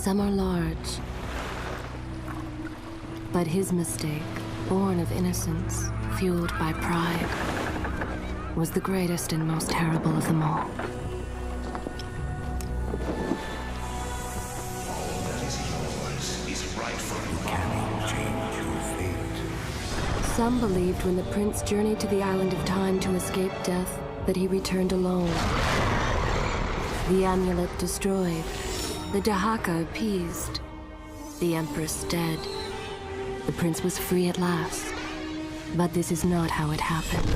Some are large. But his mistake, born of innocence, fueled by pride, was the greatest and most terrible of them all. All that is yours is rightfully cannot change your fate. Some believed when the prince journeyed to the island of time to escape death, that he returned alone. The amulet destroyed, the Dahaka appeased, the empress dead. The prince was free at last. But this is not how it happened.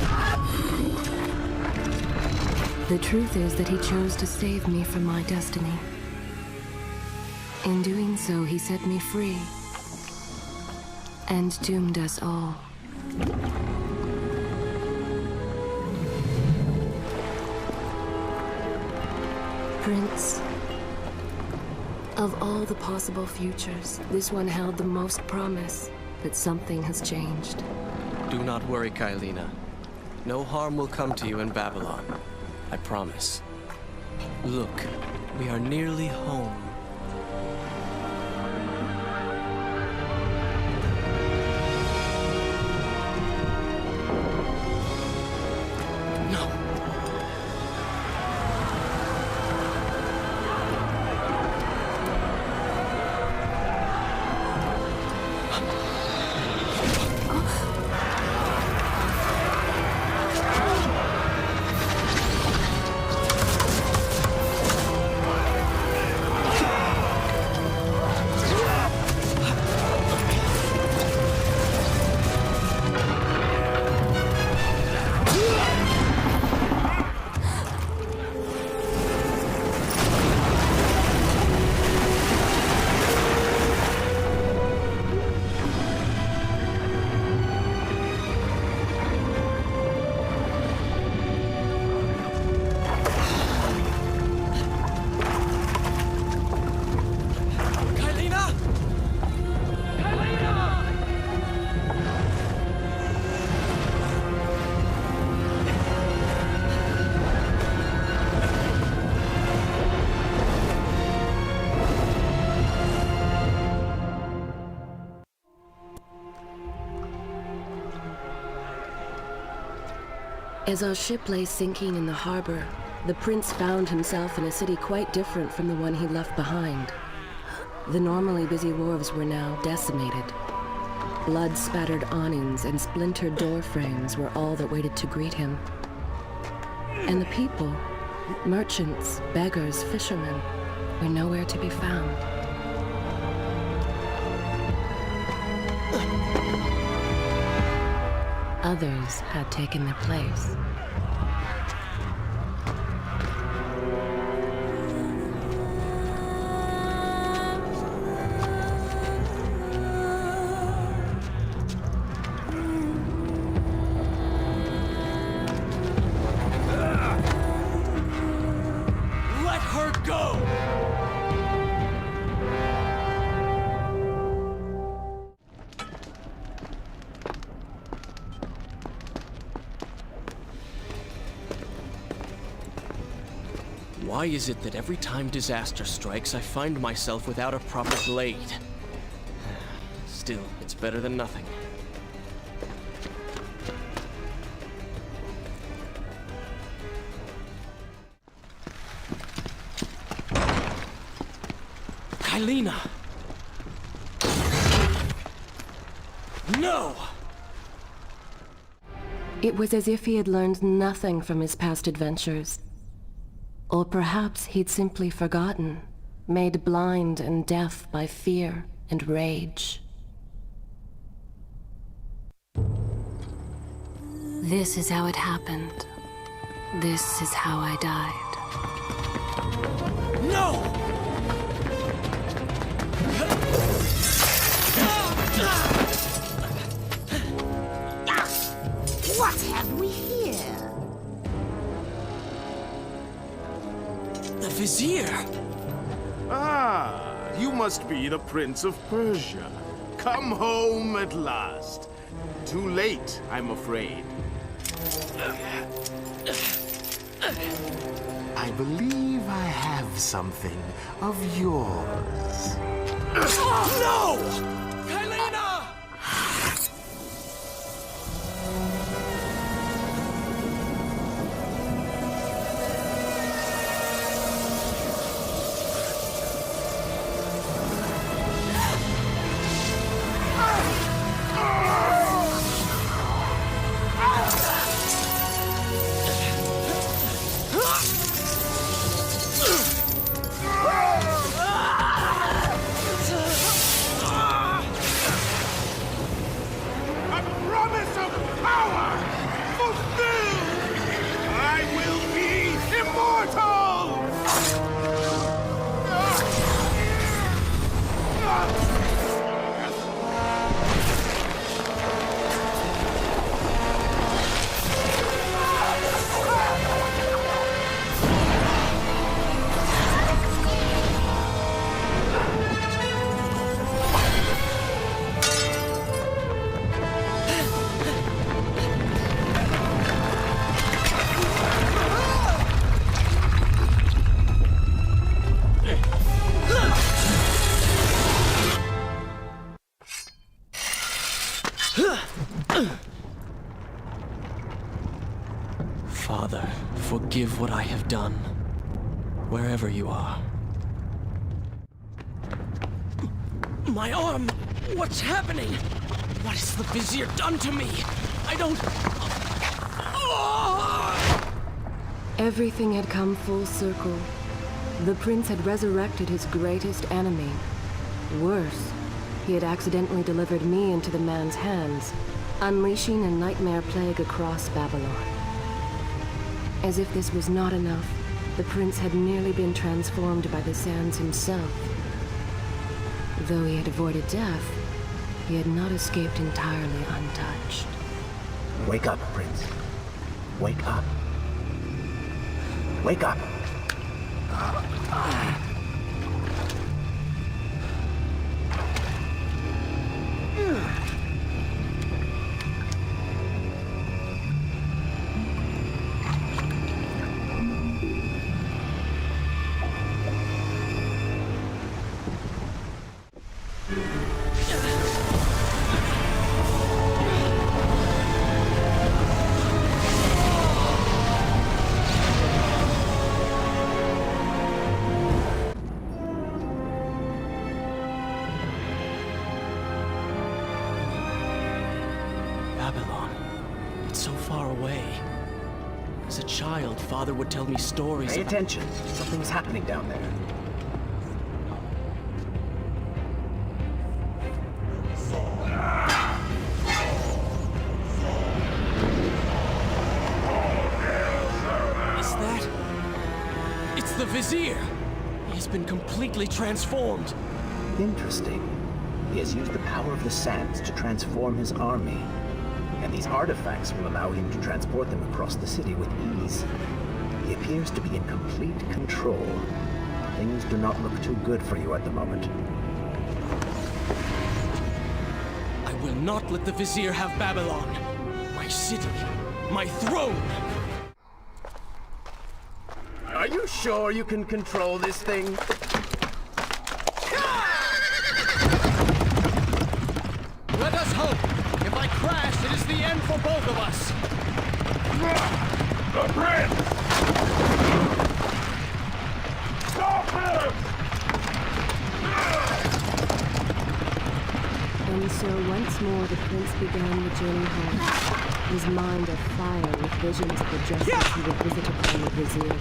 The truth is that he chose to save me from my destiny. In doing so, he set me free and doomed us all. Prince, of all the possible futures, this one held the most promise that something has changed. Do not worry, Kailina. No harm will come to you in Babylon. I promise. Look, we are nearly home. As our ship lay sinking in the harbor, the prince found himself in a city quite different from the one he left behind. The normally busy wharves were now decimated. Blood-spattered awnings and splintered door frames were all that waited to greet him. And the people, merchants, beggars, fishermen, were nowhere to be found. Others had taken their place. Let her go! Why is it that every time disaster strikes, I find myself without a proper blade? Still, it's better than nothing. Kailina! No! It was as if he had learned nothing from his past adventures. Or perhaps he'd simply forgotten, made blind and deaf by fear and rage. This is how it happened. This is how I died. No! What have we here? The Vizier! Ah, you must be the Prince of Persia. Come home at last. Too late, I'm afraid. I believe I have something of yours. No! Kylina! A promise of power fulfilled! I will be immortal! Father, forgive what I have done, wherever you are. My arm! What's happening? What has the Vizier done to me? I don't... Everything had come full circle. The prince had resurrected his greatest enemy. Worse, he had accidentally delivered me into the man's hands, unleashing a nightmare plague across Babylon. As if this was not enough, the prince had nearly been transformed by the sands himself. Though he had avoided death, he had not escaped entirely untouched. Wake up, Prince. Wake up. Wake up! Babylon. It's so far away. As a child, Father would tell me stories Pay about... attention. Something's happening down there. Is that... It's the Vizier! He has been completely transformed. Interesting. He has used the power of the sands to transform his army. And these artifacts will allow him to transport them across the city with ease. He appears to be in complete control. Things do not look too good for you at the moment. I will not let the Vizier have Babylon. My city. My throne. Are you sure you can control this thing? Let us hope. If I crash, it is the end for both of us. The Prince! Stop him! And so once more the prince began the journey home, his mind afire with visions of the justice he would visit upon the Vizier.